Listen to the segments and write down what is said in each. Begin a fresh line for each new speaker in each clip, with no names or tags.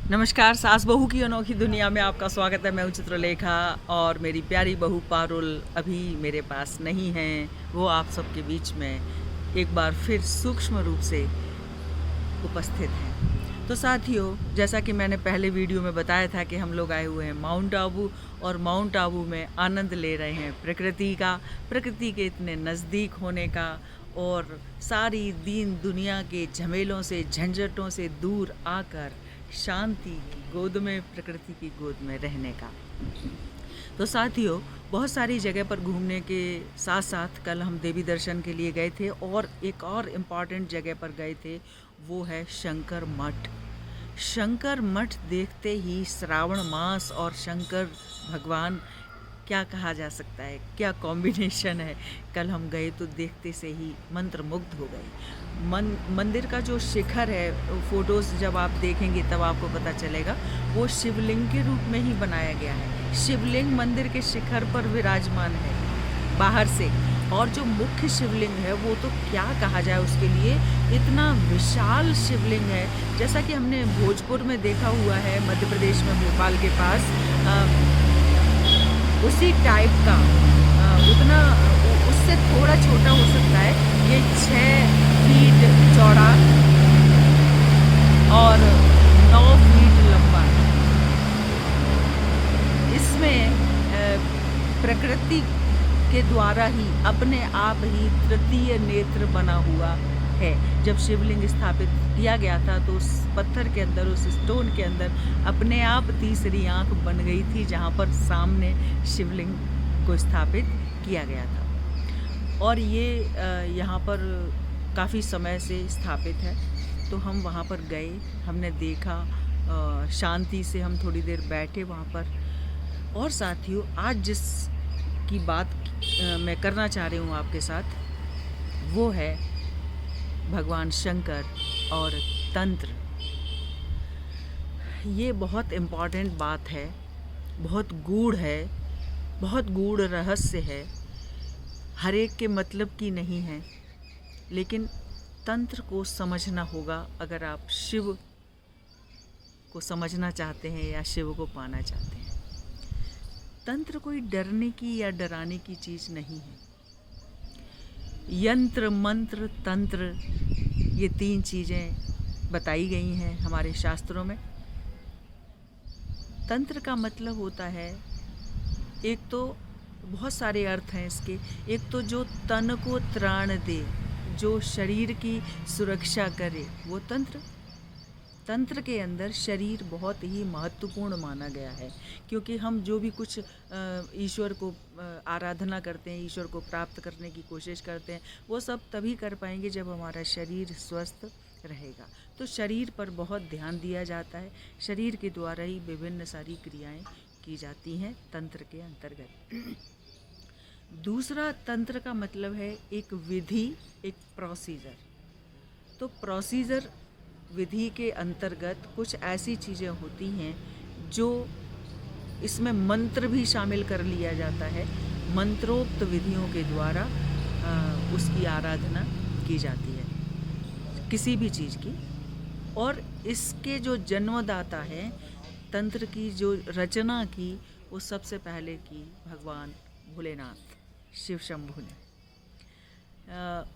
नमस्कार, सास बहू की अनोखी दुनिया में आपका स्वागत है। मैं हूँ चित्रलेखा और मेरी प्यारी बहू पारुल अभी मेरे पास नहीं हैं। वो आप सबके बीच में एक बार फिर सूक्ष्म रूप से उपस्थित हैं। तो साथियों, जैसा कि मैंने पहले वीडियो में बताया था कि हम लोग आए हुए हैं माउंट आबू और माउंट आबू में आनंद ले रहे हैं प्रकृति का, प्रकृति के इतने नज़दीक होने का और सारी दीन दुनिया के झमेलों से, झंझटों से दूर आकर शांति की गोद में, प्रकृति की गोद में रहने का। तो साथियों, बहुत सारी जगह पर घूमने के साथ साथ कल हम देवी दर्शन के लिए गए थे और एक और इम्पॉर्टेंट जगह पर गए थे, वो है शंकर मठ। शंकर मठ देखते ही श्रावण मास और शंकर भगवान, क्या कहा जा सकता है, क्या कॉम्बिनेशन है। कल हम गए तो देखते से ही मंत्रमुग्ध हो गए। मंदिर का जो शिखर है, फ़ोटोज़ जब आप देखेंगे तब आपको पता चलेगा, वो शिवलिंग के रूप में ही बनाया गया है। शिवलिंग मंदिर के शिखर पर विराजमान है बाहर से, और जो मुख्य शिवलिंग है वो तो क्या कहा जाए उसके लिए, इतना विशाल शिवलिंग है। जैसा कि हमने भोजपुर में देखा हुआ है, मध्य प्रदेश में भोपाल के पास, उसी टाइप का, उतना उससे थोड़ा छोटा हो सकता है। ये 6 फीट चौड़ा और 9 फीट लंबा। इसमें प्रकृति के द्वारा ही, अपने आप ही तृतीय नेत्र बना हुआ है। जब शिवलिंग स्थापित किया गया था तो उस पत्थर के अंदर, उस स्टोन के अंदर अपने आप तीसरी आंख बन गई थी, जहाँ पर सामने शिवलिंग को स्थापित किया गया था। और ये यहाँ पर काफ़ी समय से स्थापित है। तो हम वहाँ पर गए, हमने देखा, शांति से हम थोड़ी देर बैठे वहाँ पर। और साथियों, आज जिस की बात मैं करना चाह रही हूँ आपके साथ, वो है भगवान शंकर और तंत्र। ये बहुत इम्पॉर्टेंट बात है, बहुत गूढ़ है, बहुत गूढ़ रहस्य है, हर एक के मतलब की नहीं है। लेकिन तंत्र को समझना होगा अगर आप शिव को समझना चाहते हैं या शिव को पाना चाहते हैं। तंत्र कोई डरने की या डराने की चीज़ नहीं है। यंत्र, मंत्र, तंत्र, ये 3 चीज़ें बताई गई हैं हमारे शास्त्रों में। तंत्र का मतलब होता है, एक तो बहुत सारे अर्थ हैं इसके। एक तो जो तन को त्राण दे, जो शरीर की सुरक्षा करे, वो तंत्र। तंत्र के अंदर शरीर बहुत ही महत्वपूर्ण माना गया है, क्योंकि हम जो भी कुछ ईश्वर को आराधना करते हैं, ईश्वर को प्राप्त करने की कोशिश करते हैं, वो सब तभी कर पाएंगे जब हमारा शरीर स्वस्थ रहेगा। तो शरीर पर बहुत ध्यान दिया जाता है, शरीर के द्वारा ही विभिन्न सारी क्रियाएं की जाती हैं तंत्र के अंतर्गत। दूसरा, तंत्र का मतलब है एक विधि, एक प्रोसीजर। तो प्रोसीजर, विधि के अंतर्गत कुछ ऐसी चीज़ें होती हैं जो, इसमें मंत्र भी शामिल कर लिया जाता है। मंत्रोक्त विधियों के द्वारा उसकी आराधना की जाती है किसी भी चीज़ की। और इसके जो जन्मदाता है, तंत्र की जो रचना की, वो सबसे पहले की भगवान भोलेनाथ, शिव शंभु ने।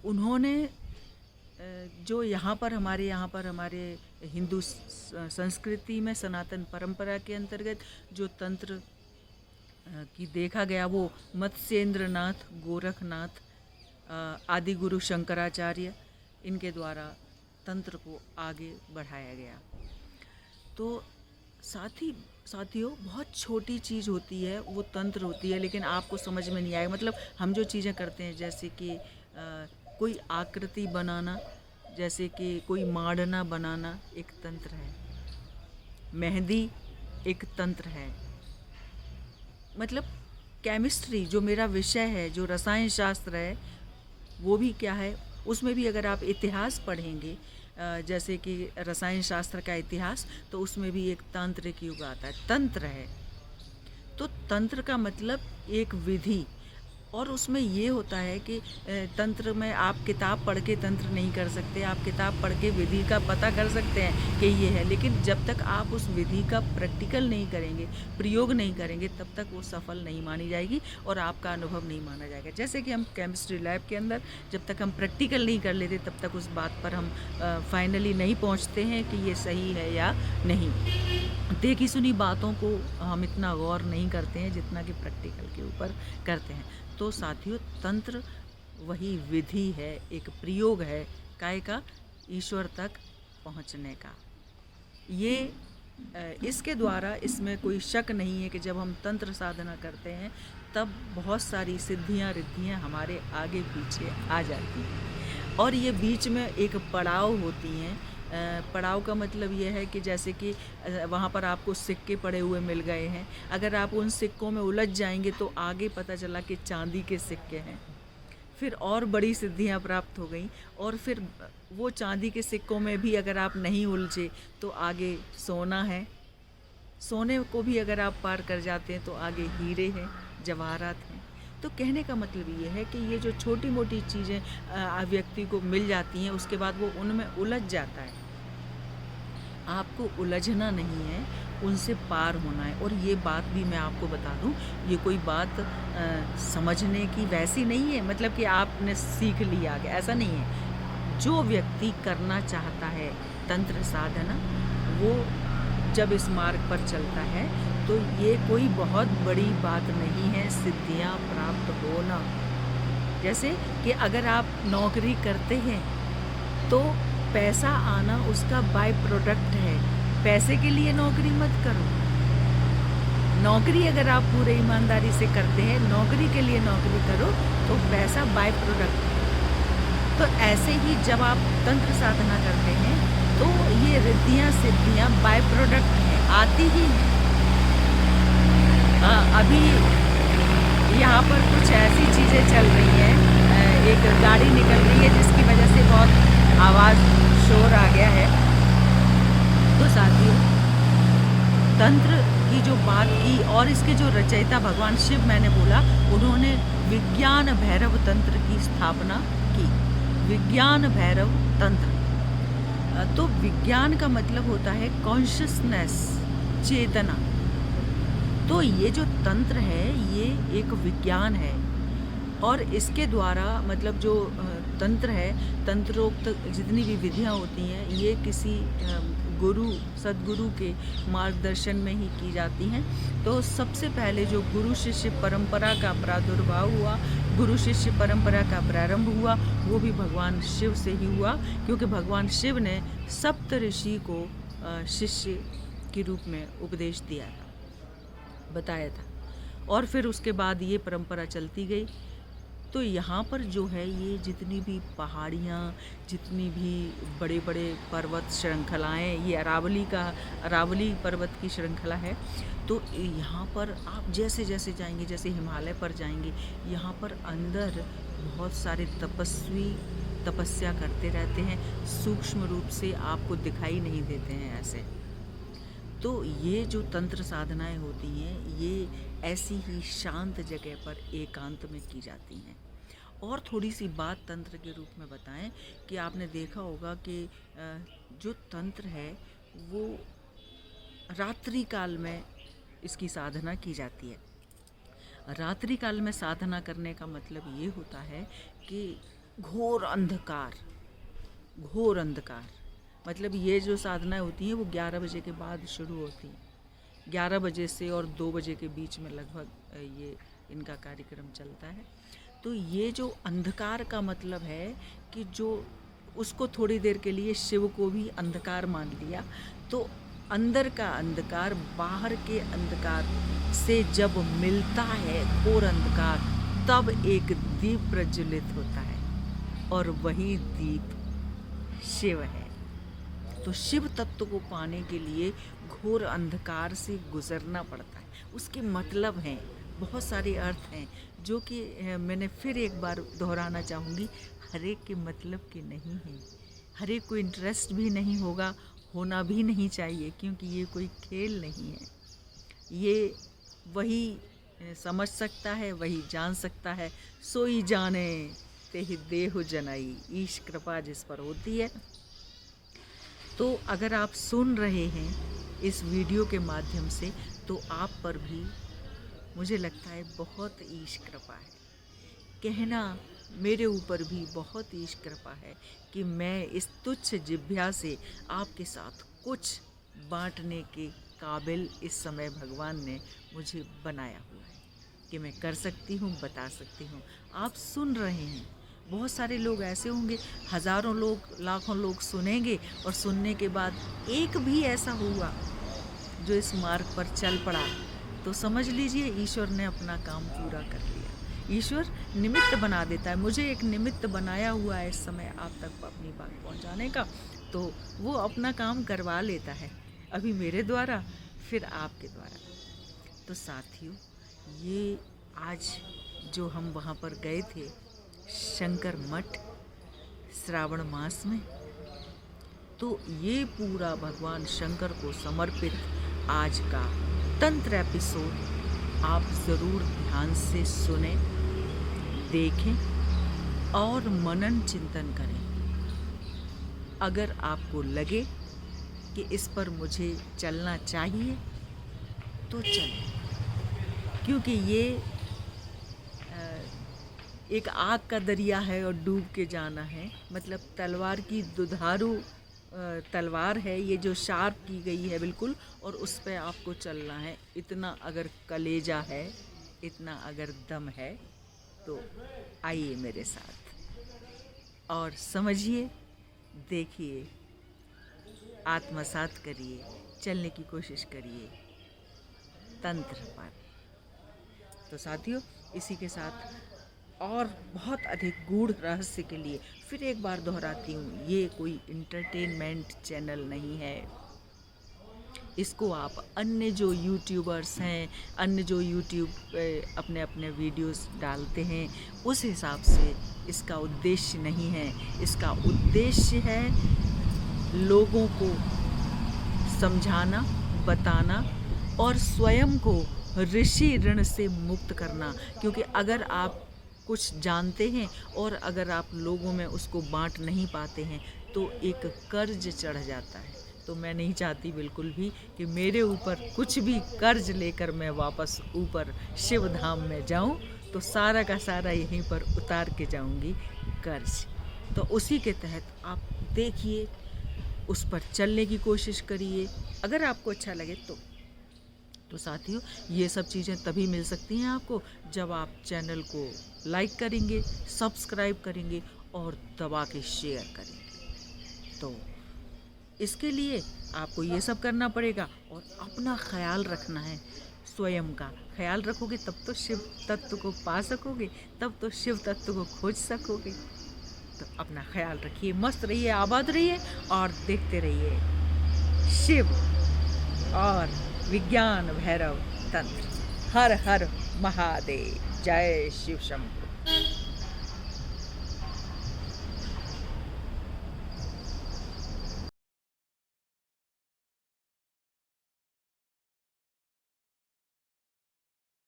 उन्होंने जो यहाँ पर हमारे हिंदू संस्कृति में, सनातन परंपरा के अंतर्गत जो तंत्र की देखा गया, वो मत्स्येंद्रनाथ, गोरखनाथ, आदि गुरु शंकराचार्य, इनके द्वारा तंत्र को आगे बढ़ाया गया। तो साथियों, बहुत छोटी चीज़ होती है वो तंत्र होती है, लेकिन आपको समझ में नहीं आएगा। मतलब हम जो चीज़ें करते हैं, जैसे कि कोई आकृति बनाना, जैसे कि कोई मांडना बनाना, एक तंत्र है। मेहंदी एक तंत्र है। मतलब केमिस्ट्री, जो मेरा विषय है, जो रसायन शास्त्र है, वो भी क्या है, उसमें भी अगर आप इतिहास पढ़ेंगे, जैसे कि रसायन शास्त्र का इतिहास, तो उसमें भी एक तांत्रिक युग आता है, तंत्र है। तो तंत्र का मतलब एक विधि। और उसमें ये होता है कि तंत्र में आप किताब पढ़ के तंत्र नहीं कर सकते, आप किताब पढ़ के विधि का पता कर सकते हैं कि ये है, लेकिन जब तक आप उस विधि का प्रैक्टिकल नहीं करेंगे, प्रयोग नहीं करेंगे, तब तक वो सफल नहीं मानी जाएगी और आपका अनुभव नहीं माना जाएगा। जैसे कि हम केमिस्ट्री लैब के अंदर जब तक हम प्रैक्टिकल नहीं कर लेते, तब तक उस बात पर हम फाइनली नहीं पहुँचते हैं कि ये सही है या नहीं। देखी सुनी बातों को हम इतना गौर नहीं करते हैं जितना कि प्रैक्टिकल के ऊपर करते हैं। तो साथियों, तंत्र वही विधि है, एक प्रयोग है काय का, ईश्वर तक पहुंचने का। ये इसके द्वारा, इसमें कोई शक नहीं है कि जब हम तंत्र साधना करते हैं तब बहुत सारी सिद्धियां रिद्धियां हमारे आगे पीछे आ जाती हैं और ये बीच में एक पड़ाव होती हैं। पड़ाव का मतलब ये है कि जैसे कि वहाँ पर आपको सिक्के पड़े हुए मिल गए हैं, अगर आप उन सिक्कों में उलझ जाएंगे तो आगे पता चला कि चांदी के सिक्के हैं, फिर और बड़ी सिद्धियाँ प्राप्त हो गई, और फिर वो चांदी के सिक्कों में भी अगर आप नहीं उलझे तो आगे सोना है, सोने को भी अगर आप पार कर जाते हैं तो आगे हीरे हैं, जवाहरात हैं। तो कहने का मतलब ये है कि ये जो छोटी मोटी चीज़ें व्यक्ति को मिल जाती हैं, उसके बाद वो उनमें उलझ जाता है। आपको उलझना नहीं है, उनसे पार होना है। और ये बात भी मैं आपको बता दूं, ये कोई बात समझने की वैसी नहीं है, मतलब कि आपने सीख लिया आगे, ऐसा नहीं है। जो व्यक्ति करना चाहता है तंत्र साधना, वो जब इस मार्ग पर चलता है तो ये कोई बहुत बड़ी बात नहीं है सिद्धियां प्राप्त होना। जैसे कि अगर आप नौकरी करते हैं तो पैसा आना उसका बाय प्रोडक्ट है, पैसे के लिए नौकरी मत करो। नौकरी अगर आप पूरे ईमानदारी से करते हैं, नौकरी के लिए नौकरी करो, तो पैसा बाय प्रोडक्ट है। तो ऐसे ही जब आप तंत्र साधना करते हैं तो ये रिद्धियाँ सिद्धियाँ बाय प्रोडक्ट हैं, आती ही हैं। अभी यहाँ पर कुछ ऐसी चीज़ें चल रही हैं, एक गाड़ी निकल रही है जिसकी वजह से बहुत आवाज़ शोर आ गया है। तो साथियों, तंत्र की जो बात की और इसके जो रचयिता भगवान शिव, मैंने बोला, उन्होंने विज्ञान भैरव तंत्र की स्थापना की। विज्ञान भैरव तंत्र, तो विज्ञान का मतलब होता है कॉन्शियसनेस, चेतना। तो ये जो तंत्र है ये एक विज्ञान है और इसके द्वारा, मतलब जो तंत्र है, तंत्रोक्त जितनी भी विधियाँ होती हैं, ये किसी गुरु, सद्गुरु के मार्गदर्शन में ही की जाती हैं। तो सबसे पहले जो गुरु शिष्य परंपरा का प्रादुर्भाव हुआ, गुरु शिष्य परंपरा का प्रारंभ हुआ, वो भी भगवान शिव से ही हुआ, क्योंकि भगवान शिव ने सप्त ऋषि को शिष्य के रूप में उपदेश दिया था, बताया था, और फिर उसके बाद ये परंपरा चलती गई। तो यहाँ पर जो है, ये जितनी भी पहाड़ियाँ, जितनी भी बड़े बड़े पर्वत श्रृंखलाएँ, ये अरावली पर्वत की श्रृंखला है। तो यहाँ पर आप जैसे जैसे जाएंगे, जैसे हिमालय पर जाएंगे, यहाँ पर अंदर बहुत सारे तपस्वी तपस्या करते रहते हैं, सूक्ष्म रूप से आपको दिखाई नहीं देते हैं ऐसे। तो ये जो तंत्र साधनाएं होती हैं, ये ऐसी ही शांत जगह पर एकांत में की जाती हैं। और थोड़ी सी बात तंत्र के रूप में बताएं कि आपने देखा होगा कि जो तंत्र है वो रात्रि काल में इसकी साधना की जाती है। रात्रि काल में साधना करने का मतलब ये होता है कि घोर अंधकार, मतलब ये जो साधना होती है वो 11 बजे के बाद शुरू होती है। 11 बजे से और 2 बजे के बीच में लगभग ये इनका कार्यक्रम चलता है। तो ये जो अंधकार का मतलब है कि जो उसको थोड़ी देर के लिए शिव को भी अंधकार मान लिया, तो अंदर का अंधकार बाहर के अंधकार से जब मिलता है, घोर अंधकार, तब एक दीप प्रज्वलित होता है और वही दीप शिव है। तो शिव तत्व को पाने के लिए घोर अंधकार से गुजरना पड़ता है। उसके मतलब हैं, बहुत सारे अर्थ हैं, जो कि मैंने फिर एक बार दोहराना चाहूँगी। हर एक के मतलब के नहीं हैं, हर एक को इंटरेस्ट भी नहीं होगा, होना भी नहीं चाहिए, क्योंकि ये कोई खेल नहीं है। ये वही समझ सकता है वही जान सकता है, सोई जाने तेहि देहु जनाई। ईश कृपा जिस पर होती है। तो अगर आप सुन रहे हैं इस वीडियो के माध्यम से, तो आप पर भी मुझे लगता है बहुत ईश कृपा है। कहना मेरे ऊपर भी बहुत ईश कृपा है कि मैं इस तुच्छ जिह्वा से आपके साथ कुछ बांटने के काबिल इस समय भगवान ने मुझे बनाया हुआ है कि मैं कर सकती हूँ, बता सकती हूँ। आप सुन रहे हैं, बहुत सारे लोग ऐसे होंगे, हज़ारों लोग, लाखों लोग सुनेंगे और सुनने के बाद एक भी ऐसा हुआ जो इस मार्ग पर चल पड़ा, तो समझ लीजिए ईश्वर ने अपना काम पूरा कर लिया। ईश्वर निमित्त बना देता है। मुझे एक निमित्त बनाया हुआ है इस समय आप तक अपनी बात पहुंचाने का, तो वो अपना काम करवा लेता है, अभी मेरे द्वारा, फिर आपके द्वारा। तो साथियों, ये आज जो हम वहाँ पर गए थे शंकर मठ श्रावण मास में, तो ये पूरा भगवान शंकर को समर्पित आज का तंत्र एपिसोड आप ज़रूर ध्यान से सुने, देखें और मनन चिंतन करें। अगर आपको लगे कि इस पर मुझे चलना चाहिए तो चलें, क्योंकि ये एक आग का दरिया है और डूब के जाना है। मतलब तलवार की दुधारू तलवार है ये, जो शार्प की गई है बिल्कुल, और उस पे आपको चलना है। इतना अगर कलेजा है, इतना अगर दम है, तो आइए मेरे साथ और समझिए, देखिए, आत्मसात करिए, चलने की कोशिश करिए तंत्र पर। तो साथियों, इसी के साथ और बहुत अधिक गूढ़ रहस्य के लिए फिर एक बार दोहराती हूँ, ये कोई इंटरटेनमेंट चैनल नहीं है। इसको आप अन्य जो यूट्यूबर्स हैं, अन्य जो यूट्यूब पे अपने अपने वीडियोस डालते हैं, उस हिसाब से इसका उद्देश्य नहीं है। इसका उद्देश्य है लोगों को समझाना, बताना और स्वयं को ऋषि ऋण से मुक्त करना। क्योंकि अगर आप कुछ जानते हैं और अगर आप लोगों में उसको बांट नहीं पाते हैं, तो एक कर्ज चढ़ जाता है। तो मैं नहीं चाहती बिल्कुल भी कि मेरे ऊपर कुछ भी कर्ज लेकर मैं वापस ऊपर शिव धाम में जाऊं, तो सारा का सारा यहीं पर उतार के जाऊंगी कर्ज। तो उसी के तहत आप देखिए, उस पर चलने की कोशिश करिए, अगर आपको अच्छा लगे तो साथियों, ये सब चीज़ें तभी मिल सकती हैं आपको जब आप चैनल को लाइक करेंगे, सब्सक्राइब करेंगे और दबा के शेयर करेंगे। तो इसके लिए आपको ये सब करना पड़ेगा और अपना ख्याल रखना है। स्वयं का ख्याल रखोगे तब तो शिव तत्व को पा सकोगे, तब तो शिव तत्व को खोज सकोगे। तो अपना ख्याल रखिए, मस्त रहिए, आबाद रहिए और देखते रहिए शिव और विज्ञान भैरव तंत्र। हर हर महादेव। जय शिव शंभू।